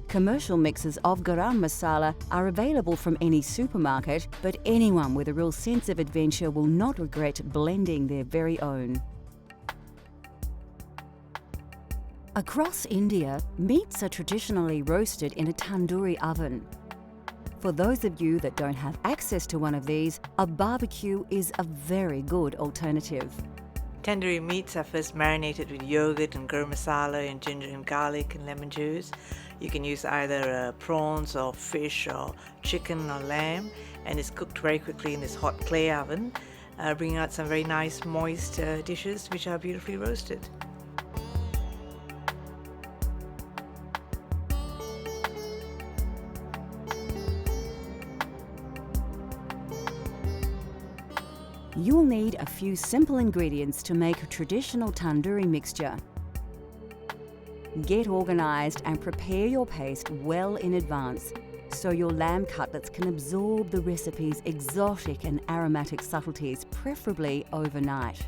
Commercial mixes of garam masala are available from any supermarket, but anyone with a real sense of adventure will not regret blending their very own. Across India, meats are traditionally roasted in a tandoori oven. For those of you that don't have access to one of these, a barbecue is a very good alternative. Tandoori meats are first marinated with yogurt and garam masala and ginger and garlic and lemon juice. You can use either prawns or fish or chicken or lamb, and it's cooked very quickly in this hot clay oven, bringing out some very nice moist dishes which are beautifully roasted. You'll need a few simple ingredients to make a traditional tandoori mixture. Get organised and prepare your paste well in advance so your lamb cutlets can absorb the recipe's exotic and aromatic subtleties, preferably overnight.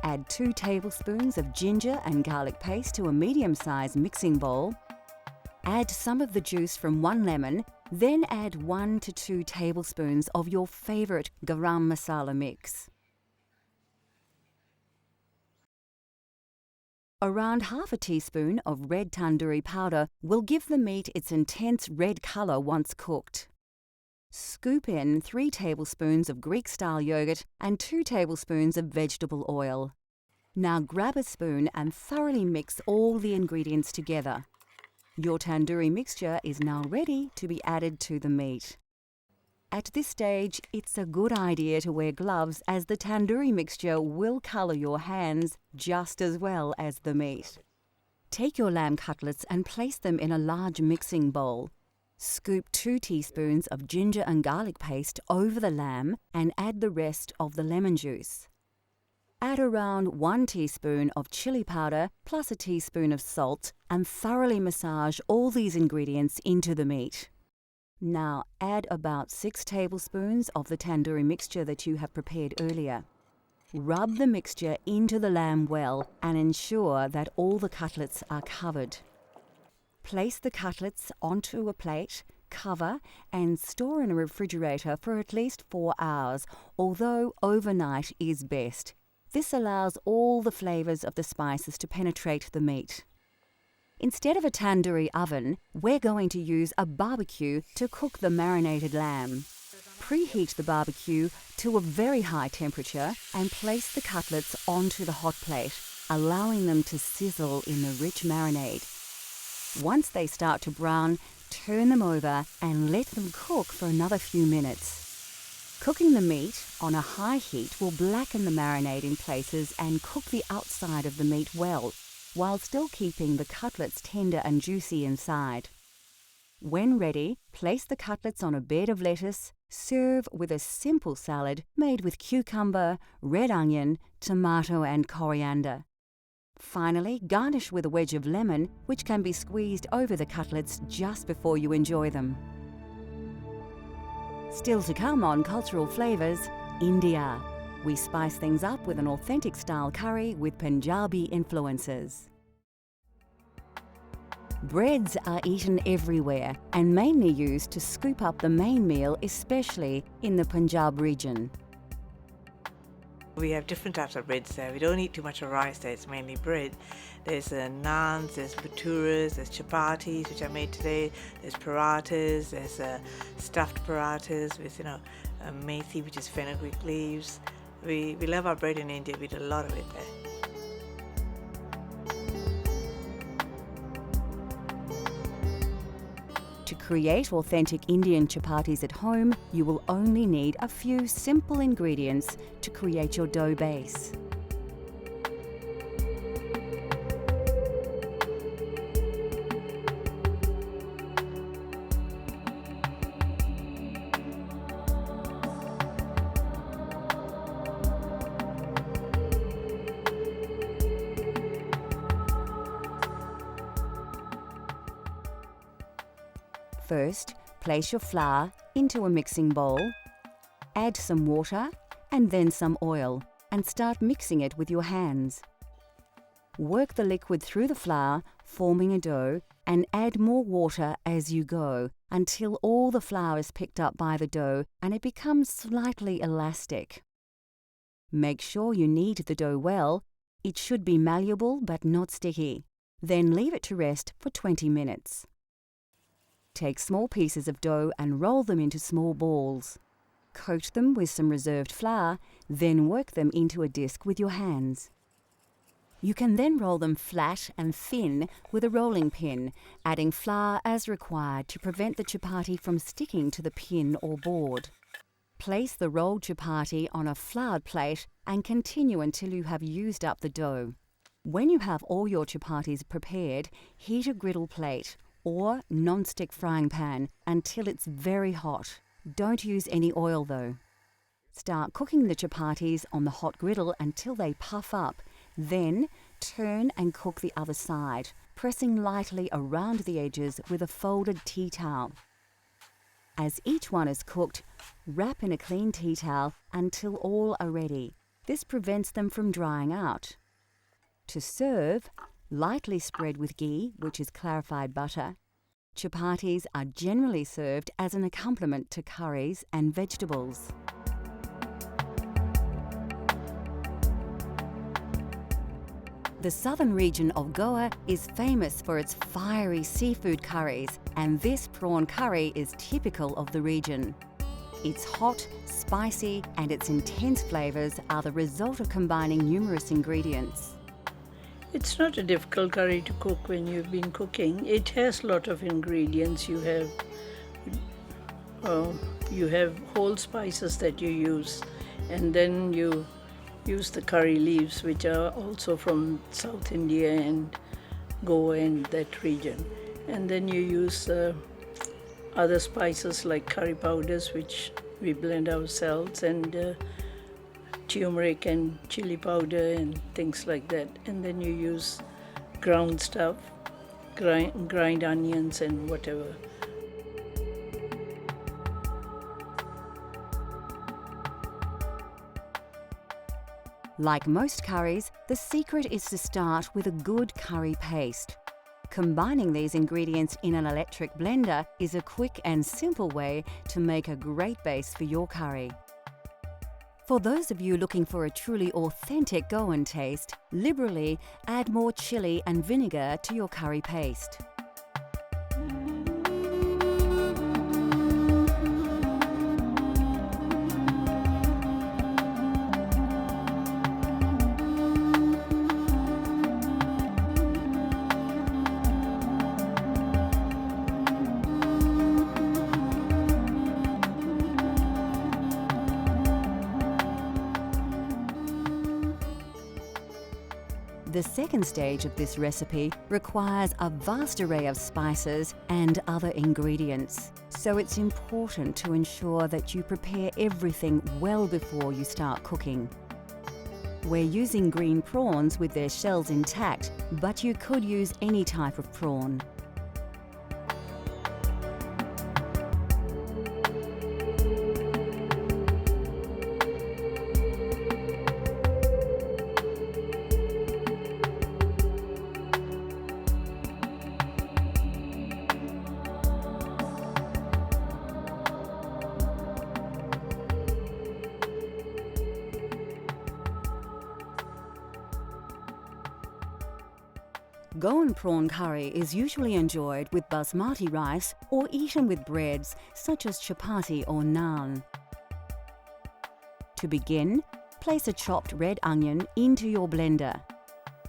Add 2 tablespoons of ginger and garlic paste to a medium-sized mixing bowl. Add some of the juice from 1 lemon, then add 1 to 2 tablespoons of your favourite garam masala mix. Around half a teaspoon of red tandoori powder will give the meat its intense red colour once cooked. Scoop in 3 tablespoons of Greek-style yogurt and 2 tablespoons of vegetable oil. Now grab a spoon and thoroughly mix all the ingredients together. Your tandoori mixture is now ready to be added to the meat. At this stage, it's a good idea to wear gloves as the tandoori mixture will colour your hands just as well as the meat. Take your lamb cutlets and place them in a large mixing bowl. Scoop 2 teaspoons of ginger and garlic paste over the lamb and add the rest of the lemon juice. Add around 1 teaspoon of chili powder plus a teaspoon of salt and thoroughly massage all these ingredients into the meat. Now add about 6 tablespoons of the tandoori mixture that you have prepared earlier. Rub the mixture into the lamb well and ensure that all the cutlets are covered. Place the cutlets onto a plate, cover and store in a refrigerator for at least 4 hours, although overnight is best. This allows all the flavours of the spices to penetrate the meat. Instead of a tandoori oven, we're going to use a barbecue to cook the marinated lamb. Preheat the barbecue to a very high temperature and place the cutlets onto the hot plate, allowing them to sizzle in the rich marinade. Once they start to brown, turn them over and let them cook for another few minutes. Cooking the meat on a high heat will blacken the marinade in places and cook the outside of the meat well, while still keeping the cutlets tender and juicy inside. When ready, place the cutlets on a bed of lettuce. Serve with a simple salad made with cucumber, red onion, tomato and coriander. Finally, garnish with a wedge of lemon, which can be squeezed over the cutlets just before you enjoy them. Still to come on Cultural Flavours, India. We spice things up with an authentic style curry with Punjabi influences. Breads are eaten everywhere and mainly used to scoop up the main meal, especially in the Punjab region. We have different types of breads there. We don't eat too much of rice there, it's mainly bread. There's naans, there's bhaturas, there's chapatis, which are made today, there's parathas, there's stuffed parathas with, methi, which is fenugreek leaves. We love our bread in India, we eat a lot of it there. To create authentic Indian chapatis at home, you will only need a few simple ingredients to create your dough base. First, place your flour into a mixing bowl, add some water and then some oil, and start mixing it with your hands. Work the liquid through the flour, forming a dough, and add more water as you go until all the flour is picked up by the dough and it becomes slightly elastic. Make sure you knead the dough well. It should be malleable but not sticky. Then leave it to rest for 20 minutes. Take small pieces of dough and roll them into small balls. Coat them with some reserved flour, then work them into a disc with your hands. You can then roll them flat and thin with a rolling pin, adding flour as required to prevent the chapati from sticking to the pin or board. Place the rolled chapati on a floured plate and continue until you have used up the dough. When you have all your chapatis prepared, heat a griddle plate or non-stick frying pan until it's very hot. Don't use any oil though. Start cooking the chapatis on the hot griddle until they puff up. Then turn and cook the other side, pressing lightly around the edges with a folded tea towel. As each one is cooked, wrap in a clean tea towel until all are ready. This prevents them from drying out. To serve, lightly spread with ghee, which is clarified butter. Chapatis are generally served as an accompaniment to curries and vegetables. The southern region of Goa is famous for its fiery seafood curries, and this prawn curry is typical of the region. It's hot, spicy, and its intense flavours are the result of combining numerous ingredients. It's not a difficult curry to cook when you've been cooking. It has a lot of ingredients. You have whole spices that you use, and then you use the curry leaves, which are also from South India and Goa and that region. And then you use other spices like curry powders, which we blend ourselves, and turmeric and chili powder and things like that. And then you use ground stuff, grind onions and whatever. Like most curries, the secret is to start with a good curry paste. Combining these ingredients in an electric blender is a quick and simple way to make a great base for your curry. For those of you looking for a truly authentic Goan taste, liberally add more chili and vinegar to your curry paste. The second stage of this recipe requires a vast array of spices and other ingredients, so it's important to ensure that you prepare everything well before you start cooking. We're using green prawns with their shells intact, but you could use any type of prawn. Goan prawn curry is usually enjoyed with basmati rice or eaten with breads such as chapati or naan. To begin, place a chopped red onion into your blender.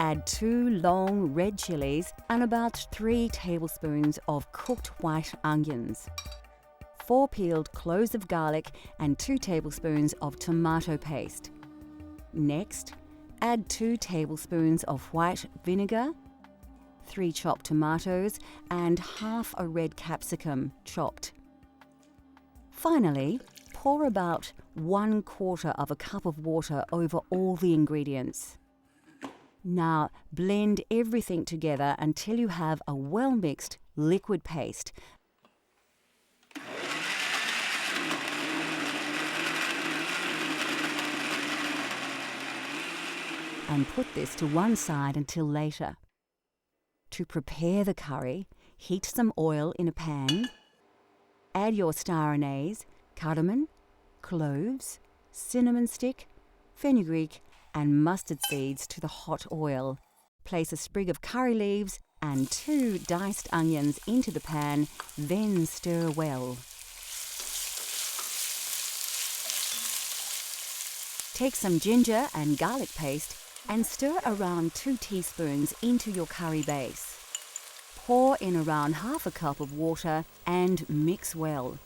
Add 2 long red chilies and about 3 tablespoons of cooked white onions, 4 peeled cloves of garlic and 2 tablespoons of tomato paste. Next, add 2 tablespoons of white vinegar, 3 chopped tomatoes and half a red capsicum chopped. Finally, pour about 1/4 of a cup of water over all the ingredients. Now blend everything together until you have a well-mixed liquid paste. and put this to one side until later. To prepare the curry, heat some oil in a pan. Add your star anise, cardamom, cloves, cinnamon stick, fenugreek and mustard seeds to the hot oil. Place a sprig of curry leaves and 2 diced onions into the pan, then stir well. Take some ginger and garlic paste and stir around 2 teaspoons into your curry base. Pour in around half a cup of water and mix well.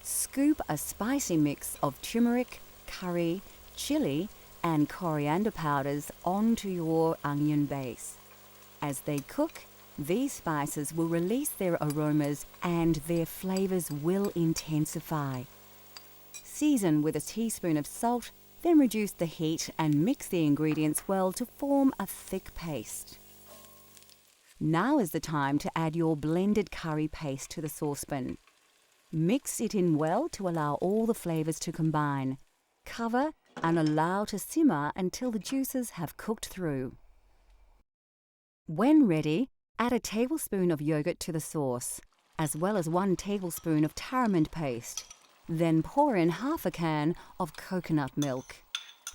Scoop a spicy mix of turmeric, curry, chili and coriander powders onto your onion base. As they cook, these spices will release their aromas and their flavors will intensify. Season with a teaspoon of salt, then reduce the heat and mix the ingredients well to form a thick paste. Now is the time to add your blended curry paste to the saucepan. Mix it in well to allow all the flavors to combine. Cover and allow to simmer until the juices have cooked through. When ready, add a tablespoon of yogurt to the sauce, as well as 1 tablespoon of tamarind paste. Then pour in half a can of coconut milk.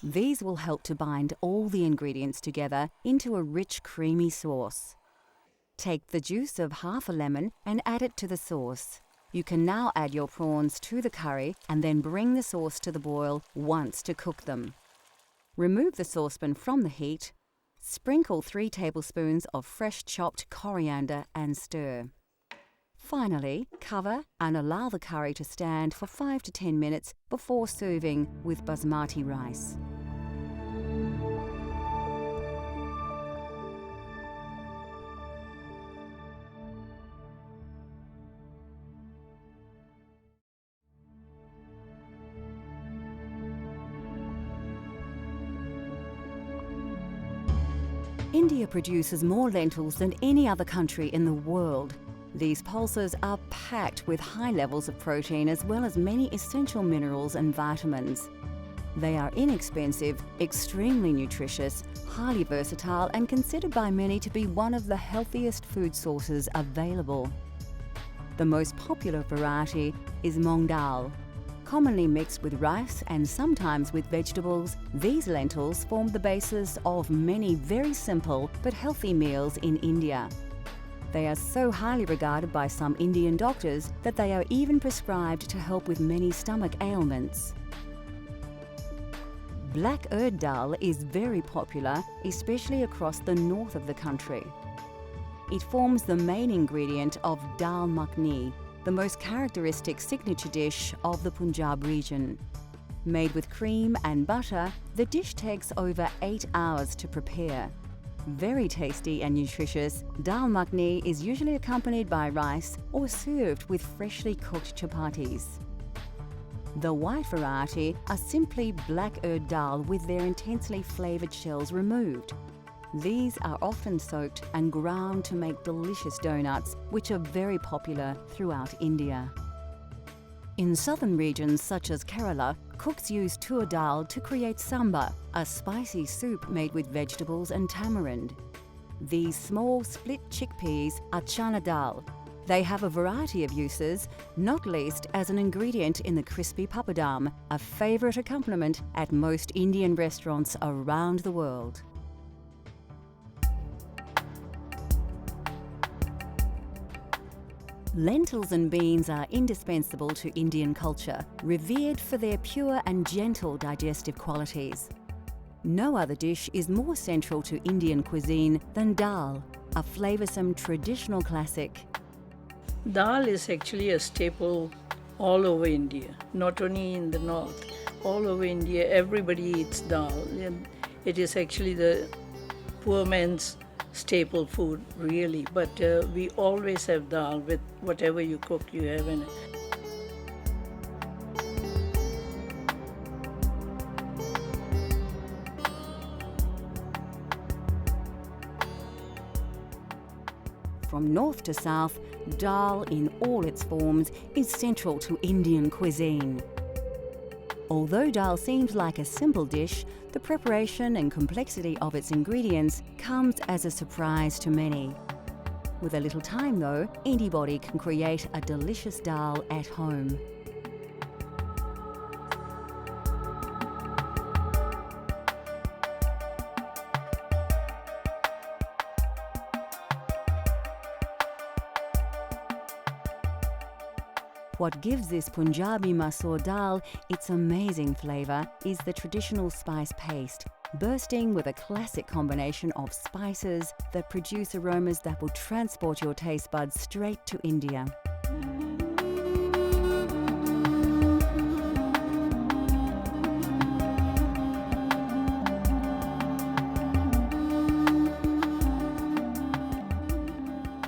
These will help to bind all the ingredients together into a rich, creamy sauce. Take the juice of half a lemon and add it to the sauce. You can now add your prawns to the curry and then bring the sauce to the boil once to cook them. Remove the saucepan from the heat. Sprinkle 3 tablespoons of fresh chopped coriander and stir. Finally, cover and allow the curry to stand for 5 to 10 minutes before serving with basmati rice. India produces more lentils than any other country in the world. These pulses are packed with high levels of protein as well as many essential minerals and vitamins. They are inexpensive, extremely nutritious, highly versatile and considered by many to be one of the healthiest food sources available. The most popular variety is Moong Dal. Commonly mixed with rice and sometimes with vegetables, these lentils form the basis of many very simple but healthy meals in India. They are so highly regarded by some Indian doctors that they are even prescribed to help with many stomach ailments. Black urd dal is very popular, especially across the north of the country. It forms the main ingredient of dal makhani, the most characteristic signature dish of the Punjab region. Made with cream and butter, the dish takes over 8 hours to prepare. Very tasty and nutritious, dal makhani is usually accompanied by rice or served with freshly cooked chapatis. The white variety are simply black urd dal with their intensely flavoured shells removed. These are often soaked and ground to make delicious donuts, which are very popular throughout India. In southern regions such as Kerala, cooks use tur dal to create sambar, a spicy soup made with vegetables and tamarind. These small split chickpeas are chana dal. They have a variety of uses, not least as an ingredient in the crispy papadam, a favourite accompaniment at most Indian restaurants around the world. Lentils and beans are indispensable to Indian culture, revered for their pure and gentle digestive qualities. No other dish is more central to Indian cuisine than dal, a flavoursome traditional classic. Dal is actually a staple all over India, not only in the north. All over India, everybody eats dal. It is actually the poor man's staple food, really, but we always have dal with whatever you cook, you have in it. From north to south, dal in all its forms is central to Indian cuisine. Although dal seems like a simple dish, the preparation and complexity of its ingredients comes as a surprise to many. With a little time though, anybody can create a delicious dal at home. What gives this Punjabi masoor dal its amazing flavour is the traditional spice paste, bursting with a classic combination of spices that produce aromas that will transport your taste buds straight to India.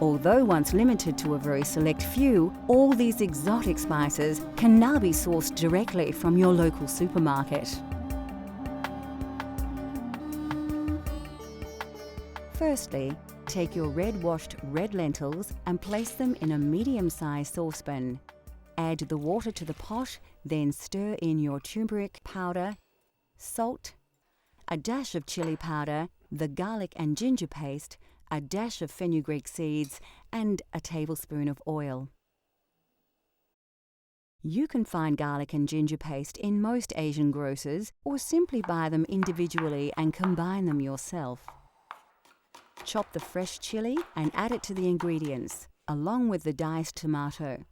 Although once limited to a very select few, all these exotic spices can now be sourced directly from your local supermarket. Firstly, take your red-washed red lentils and place them in a medium-sized saucepan. Add the water to the pot, then stir in your turmeric powder, salt, a dash of chili powder, the garlic and ginger paste, a dash of fenugreek seeds and a tablespoon of oil. You can find garlic and ginger paste in most Asian grocers or simply buy them individually and combine them yourself. Chop the fresh chili and add it to the ingredients, along with the diced tomato.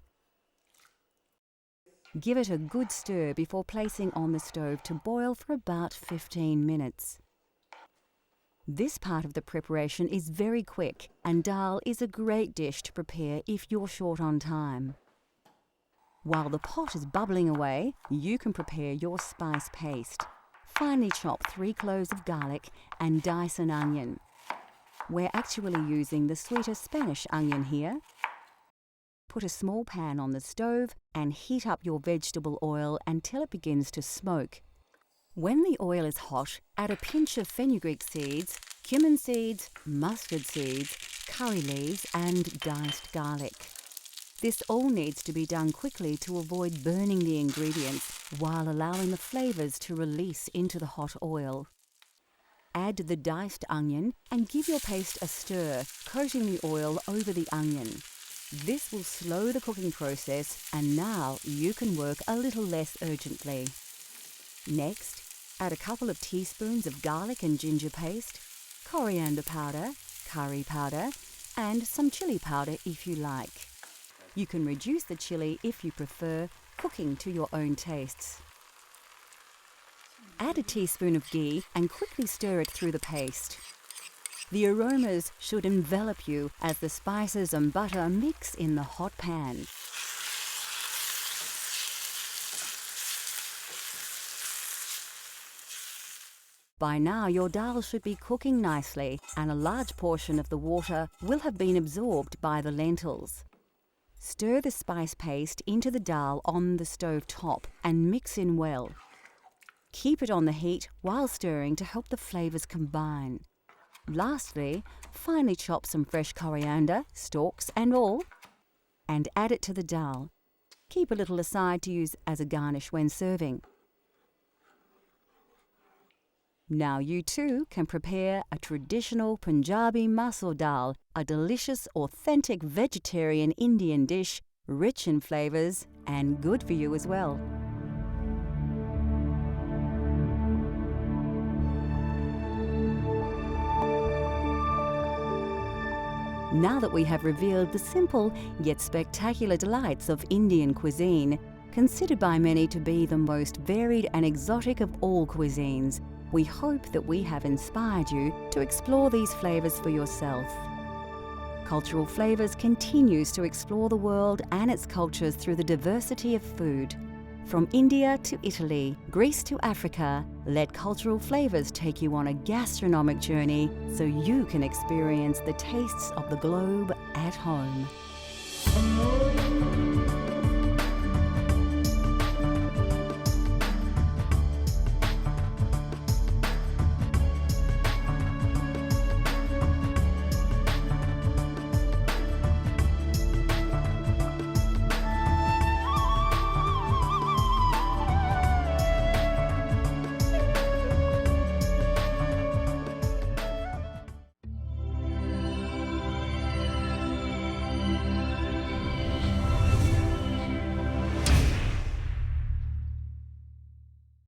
Give it a good stir before placing on the stove to boil for about 15 minutes. This part of the preparation is very quick, and dal is a great dish to prepare if you're short on time. While the pot is bubbling away, you can prepare your spice paste. Finely chop 3 cloves of garlic and dice an onion. We're actually using the sweeter Spanish onion here. Put a small pan on the stove and heat up your vegetable oil until it begins to smoke. When the oil is hot, add a pinch of fenugreek seeds, cumin seeds, mustard seeds, curry leaves and diced garlic. This all needs to be done quickly to avoid burning the ingredients while allowing the flavours to release into the hot oil. Add the diced onion and give your paste a stir, coating the oil over the onion. This will slow the cooking process and now you can work a little less urgently. Next, add a couple of teaspoons of garlic and ginger paste, coriander powder, curry powder, and some chili powder if you like. You can reduce the chili if you prefer, cooking to your own tastes. Add a teaspoon of ghee and quickly stir it through the paste. The aromas should envelop you as the spices and butter mix in the hot pan. By now, your dal should be cooking nicely and a large portion of the water will have been absorbed by the lentils. Stir the spice paste into the dal on the stove top and mix in well. Keep it on the heat while stirring to help the flavours combine. Lastly, finely chop some fresh coriander, stalks and all, and add it to the dal. Keep a little aside to use as a garnish when serving. Now you too can prepare a traditional Punjabi masoor dal, a delicious, authentic vegetarian Indian dish, rich in flavours and good for you as well. Now that we have revealed the simple yet spectacular delights of Indian cuisine, considered by many to be the most varied and exotic of all cuisines, we hope that we have inspired you to explore these flavours for yourself. Cultural Flavours continues to explore the world and its cultures through the diversity of food. From India to Italy, Greece to Africa, let Cultural Flavours take you on a gastronomic journey so you can experience the tastes of the globe at home.